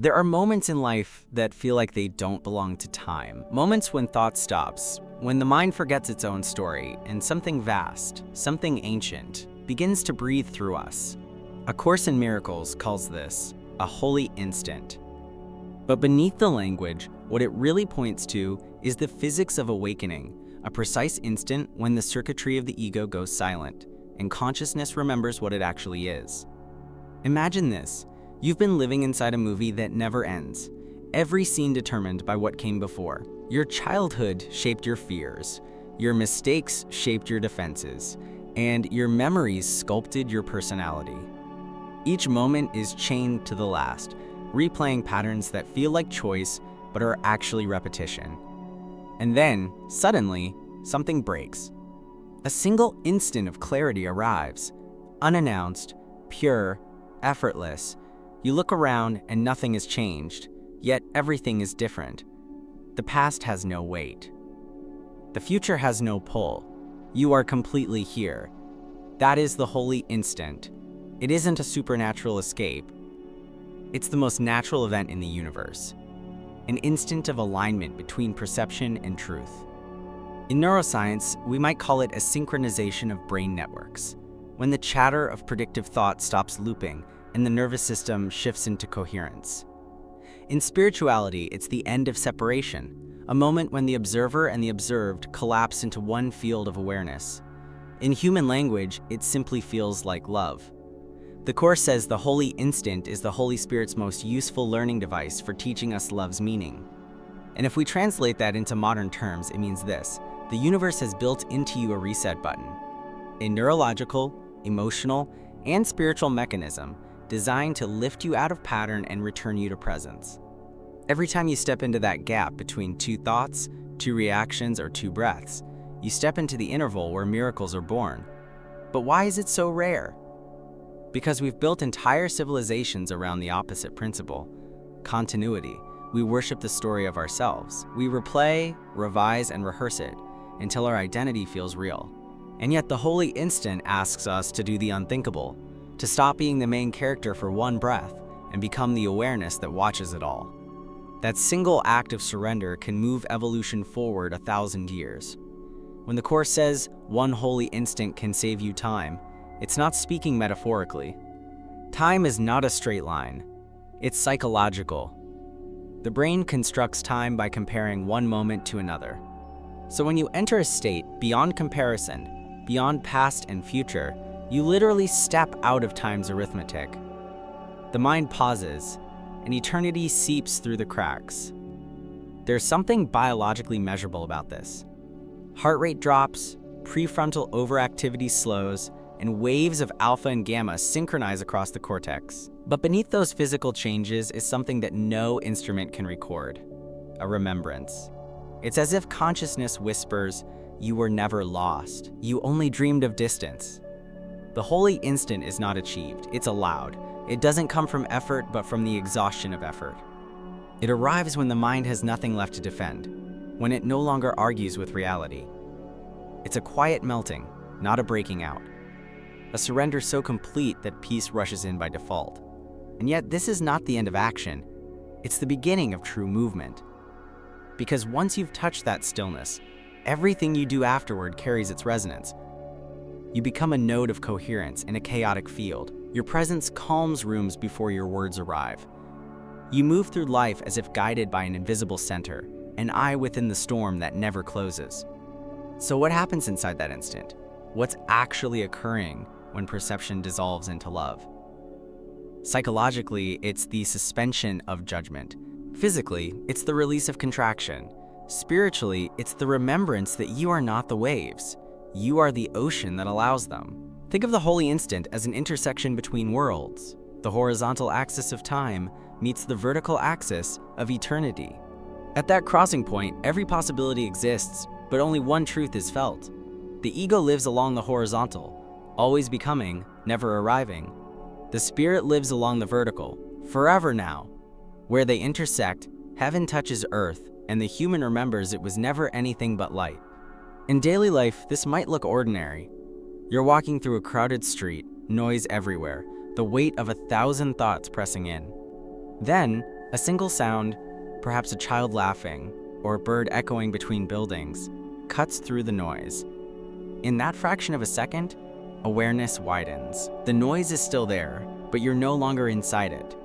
There are moments in life that feel like they don't belong to time. Moments when thought stops, when the mind forgets its own story, and something vast, something ancient, begins to breathe through us. A Course in Miracles calls this a holy instant. But beneath the language, what it really points to is the physics of awakening, a precise instant when the circuitry of the ego goes silent, and consciousness remembers what it actually is. Imagine this. You've been living inside a movie that never ends, every scene determined by what came before. Your childhood shaped your fears, your mistakes shaped your defenses, and your memories sculpted your personality. Each moment is chained to the last, replaying patterns that feel like choice but are actually repetition. And then, suddenly, something breaks. A single instant of clarity arrives, unannounced, pure, effortless. You look around and nothing has changed, yet everything is different. The past has no weight. The future has no pull. You are completely here. That is the holy instant. It isn't a supernatural escape. It's the most natural event in the universe. An instant of alignment between perception and truth. In neuroscience, we might call it a synchronization of brain networks, when the chatter of predictive thought stops looping and the nervous system shifts into coherence. In spirituality, it's the end of separation, a moment when the observer and the observed collapse into one field of awareness. In human language, it simply feels like love. The Course says the holy instant is the Holy Spirit's most useful learning device for teaching us love's meaning. And if we translate that into modern terms, it means this: the universe has built into you a reset button, a neurological, emotional, and spiritual mechanism designed to lift you out of pattern and return you to presence. Every time you step into that gap between two thoughts, two reactions, or two breaths, you step into the interval where miracles are born. But why is it so rare? Because we've built entire civilizations around the opposite principle: continuity. We worship the story of ourselves. We replay, revise, and rehearse it until our identity feels real. And yet the holy instant asks us to do the unthinkable, to stop being the main character for one breath and become the awareness that watches it all. That single act of surrender can move evolution forward 1,000 years. When the Course says one holy instant can save you time, it's not speaking metaphorically. Time is not a straight line. It's psychological. The brain constructs time by comparing one moment to another. So when you enter a state beyond comparison, beyond past and future, you literally step out of time's arithmetic. The mind pauses, and eternity seeps through the cracks. There's something biologically measurable about this. Heart rate drops, prefrontal overactivity slows, and waves of alpha and gamma synchronize across the cortex. But beneath those physical changes is something that no instrument can record: a remembrance. It's as if consciousness whispers, "You were never lost. You only dreamed of distance." The holy instant is not achieved, it's allowed. It doesn't come from effort, but from the exhaustion of effort. It arrives when the mind has nothing left to defend, when it no longer argues with reality. It's a quiet melting, not a breaking out. A surrender so complete that peace rushes in by default. And yet this is not the end of action. It's the beginning of true movement. Because once you've touched that stillness, everything you do afterward carries its resonance. You become a node of coherence in a chaotic field. Your presence calms rooms before your words arrive. You move through life as if guided by an invisible center, an eye within the storm that never closes. So what happens inside that instant? What's actually occurring when perception dissolves into love? Psychologically, it's the suspension of judgment. Physically, it's the release of contraction. Spiritually, it's the remembrance that you are not the waves. You are the ocean that allows them. Think of the holy instant as an intersection between worlds. The horizontal axis of time meets the vertical axis of eternity. At that crossing point, every possibility exists, but only one truth is felt. The ego lives along the horizontal, always becoming, never arriving. The spirit lives along the vertical, forever now. Where they intersect, heaven touches earth, and the human remembers it was never anything but light. In daily life, this might look ordinary. You're walking through a crowded street, noise everywhere, the weight of 1,000 thoughts pressing in. Then, A single sound, perhaps a child laughing or a bird echoing between buildings, cuts through the noise. In that fraction of a second, awareness widens. The noise is still there, but you're no longer inside it.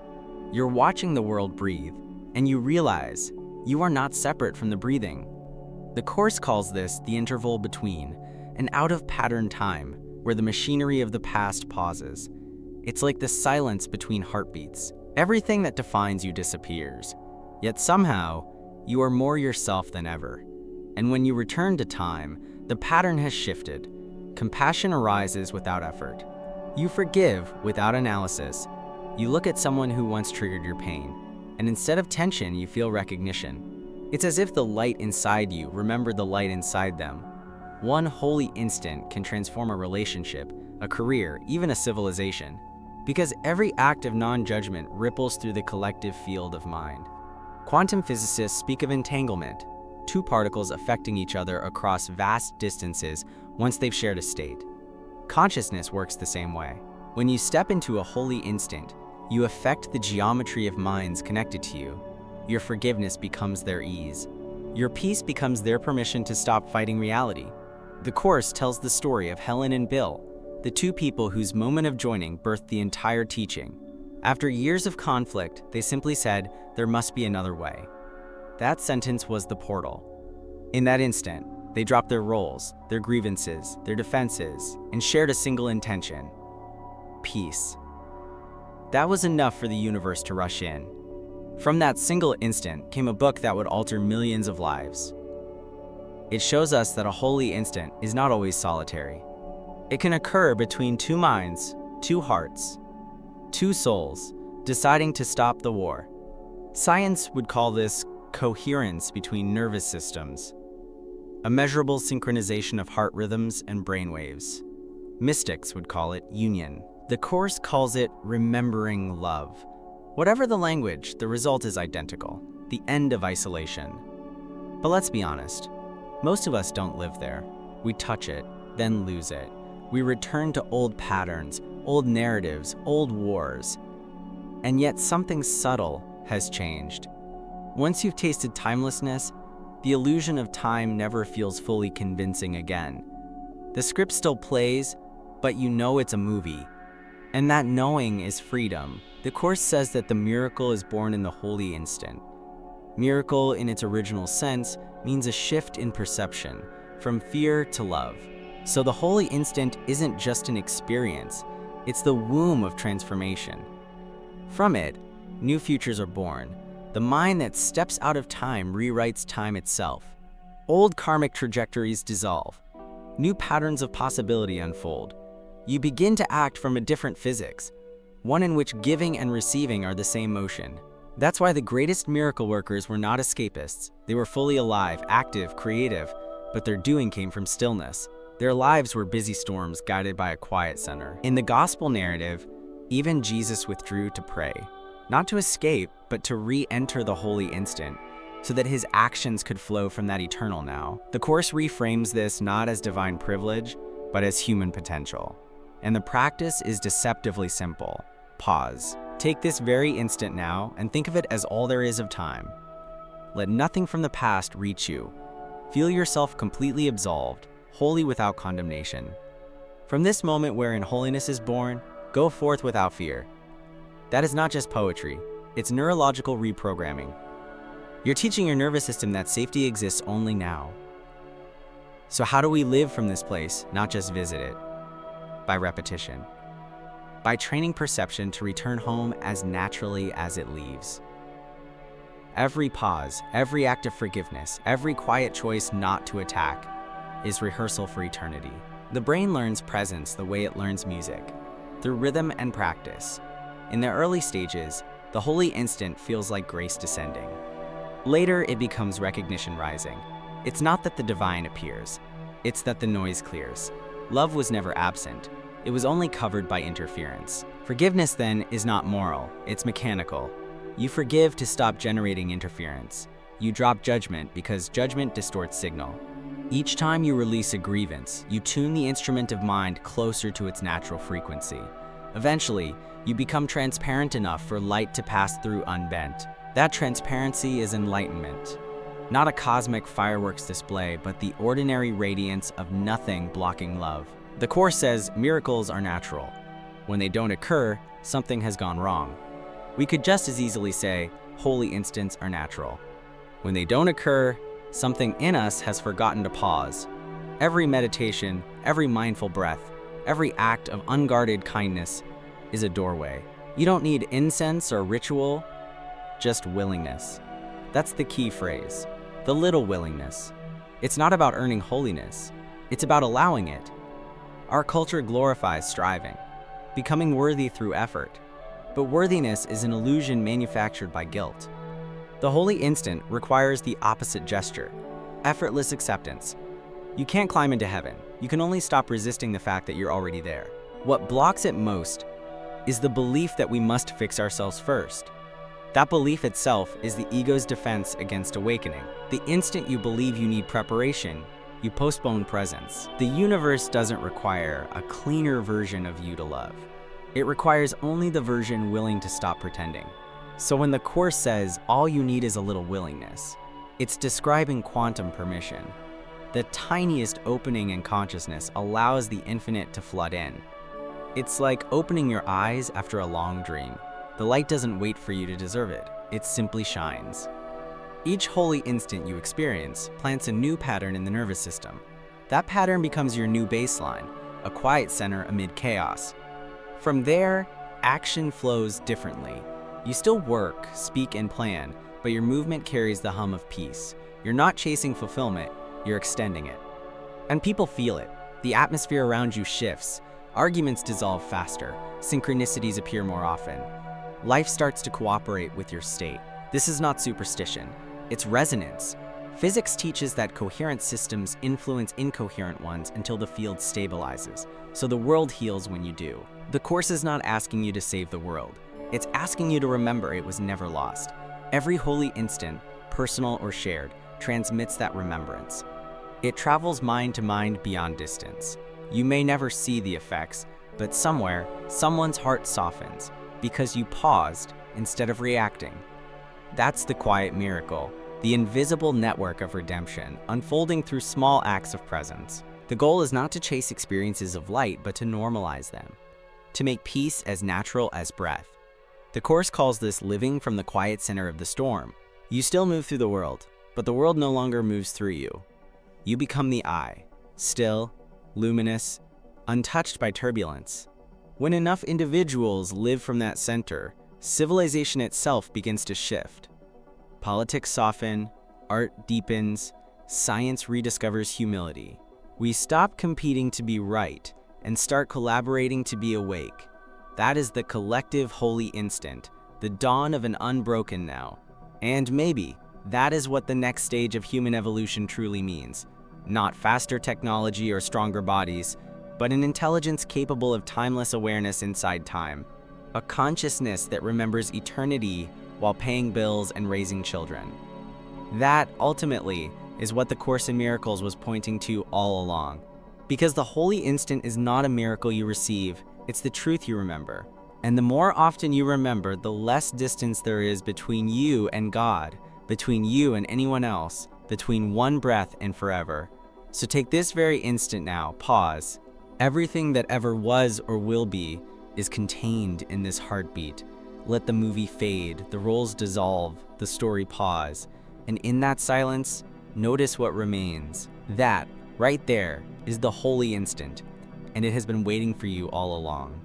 You're watching the world breathe, and you realize you are not separate from the breathing. The Course calls this the interval between, an out-of-pattern time where the machinery of the past pauses. It's like the silence between heartbeats. Everything that defines you disappears, yet somehow, you are more yourself than ever. And when you return to time, the pattern has shifted. Compassion arises without effort. You forgive without analysis. You look at someone who once triggered your pain, and instead of tension, you feel recognition. It's as if the light inside you remembered the light inside them. One holy instant can transform a relationship, a career, even a civilization, because every act of non-judgment ripples through the collective field of mind. Quantum physicists speak of entanglement, two particles affecting each other across vast distances once they've shared a state. Consciousness works the same way. When you step into a holy instant, you affect the geometry of minds connected to you. Your forgiveness becomes their ease. Your peace becomes their permission to stop fighting reality. The Course tells the story of Helen and Bill, the two people whose moment of joining birthed the entire teaching. After years of conflict, they simply said, "There must be another way." That sentence was the portal. In that instant, they dropped their roles, their grievances, their defenses, and shared a single intention: peace. That was enough for the universe to rush in. From that single instant came a book that would alter millions of lives. It shows us that a holy instant is not always solitary. It can occur between two minds, two hearts, two souls, deciding to stop the war. Science would call this coherence between nervous systems, a measurable synchronization of heart rhythms and brainwaves. Mystics would call it union. The Course calls it remembering love. Whatever the language, the result is identical, the end of isolation. But let's be honest, most of us don't live there. We touch it, then lose it. We return to old patterns, old narratives, old wars. And yet something subtle has changed. Once you've tasted timelessness, the illusion of time never feels fully convincing again. The script still plays, but you know it's a movie. And that knowing is freedom. The Course says that the miracle is born in the holy instant. Miracle, in its original sense, means a shift in perception, from fear to love. So the holy instant isn't just an experience, it's the womb of transformation. From it, new futures are born. The mind that steps out of time rewrites time itself. Old karmic trajectories dissolve. New patterns of possibility unfold. You begin to act from a different physics, one in which giving and receiving are the same motion. That's why the greatest miracle workers were not escapists. They were fully alive, active, creative, but their doing came from stillness. Their lives were busy storms guided by a quiet center. In the gospel narrative, even Jesus withdrew to pray, not to escape, but to re-enter the holy instant, so that his actions could flow from that eternal now. The Course reframes this not as divine privilege, but as human potential. And the practice is deceptively simple. Pause. Take this very instant now and think of it as all there is of time. Let nothing from the past reach you. Feel yourself completely absolved, wholly without condemnation. From this moment wherein holiness is born, go forth without fear. That is not just poetry, it's neurological reprogramming. You're teaching your nervous system that safety exists only now. So how do we live from this place, not just visit it? By repetition. By training perception to return home as naturally as it leaves. Every pause, every act of forgiveness, every quiet choice not to attack is rehearsal for eternity. The brain learns presence the way it learns music, through rhythm and practice. In the early stages, the holy instant feels like grace descending. Later, it becomes recognition rising. It's not that the divine appears, it's that the noise clears. Love was never absent. It was only covered by interference. Forgiveness, then, is not moral, it's mechanical. You forgive to stop generating interference. You drop judgment because judgment distorts signal. Each time you release a grievance, you tune the instrument of mind closer to its natural frequency. Eventually, you become transparent enough for light to pass through unbent. That transparency is enlightenment. Not a cosmic fireworks display, but the ordinary radiance of nothing blocking love. The Course says miracles are natural. When they don't occur, something has gone wrong. We could just as easily say holy instants are natural. When they don't occur, something in us has forgotten to pause. Every meditation, every mindful breath, every act of unguarded kindness is a doorway. You don't need incense or ritual, just willingness. That's the key phrase. The little willingness. It's not about earning holiness. It's about allowing it. Our culture glorifies striving, becoming worthy through effort. But worthiness is an illusion manufactured by guilt. The holy instant requires the opposite gesture, effortless acceptance. You can't climb into heaven. You can only stop resisting the fact that you're already there. What blocks it most is the belief that we must fix ourselves first. That belief itself is the ego's defense against awakening. The instant you believe you need preparation, you postpone presence. The universe doesn't require a cleaner version of you to love. It requires only the version willing to stop pretending. So when the Course says all you need is a little willingness, it's describing quantum permission. The tiniest opening in consciousness allows the infinite to flood in. It's like opening your eyes after a long dream. The light doesn't wait for you to deserve it. It simply shines. Each holy instant you experience plants a new pattern in the nervous system. That pattern becomes your new baseline, a quiet center amid chaos. From there, action flows differently. You still work, speak, and plan, but your movement carries the hum of peace. You're not chasing fulfillment, you're extending it. And people feel it. The atmosphere around you shifts. Arguments dissolve faster. Synchronicities appear more often. Life starts to cooperate with your state. This is not superstition. It's resonance. Physics teaches that coherent systems influence incoherent ones until the field stabilizes. So the world heals when you do. The Course is not asking you to save the world. It's asking you to remember it was never lost. Every holy instant, personal or shared, transmits that remembrance. It travels mind to mind beyond distance. You may never see the effects, but somewhere, someone's heart softens because you paused instead of reacting. That's the quiet miracle, the invisible network of redemption unfolding through small acts of presence. The goal is not to chase experiences of light, but to normalize them, to make peace as natural as breath. The Course calls this living from the quiet center of the storm. You still move through the world, but the world no longer moves through you. You become the eye, still, luminous, untouched by turbulence. When enough individuals live from that center, civilization itself begins to shift. Politics soften, art deepens, science rediscovers humility. We stop competing to be right and start collaborating to be awake. That is the collective holy instant, the dawn of an unbroken now. And maybe that is what the next stage of human evolution truly means. Not faster technology or stronger bodies, but an intelligence capable of timeless awareness inside time. A consciousness that remembers eternity while paying bills and raising children. That, ultimately, is what the Course in Miracles was pointing to all along. Because the holy instant is not a miracle you receive, it's the truth you remember. And the more often you remember, the less distance there is between you and God, between you and anyone else, between one breath and forever. So take this very instant now, pause. Everything that ever was or will be is contained in this heartbeat. Let the movie fade, the roles dissolve, the story pause. And in that silence, notice what remains. That, right there, is the holy instant, and it has been waiting for you all along.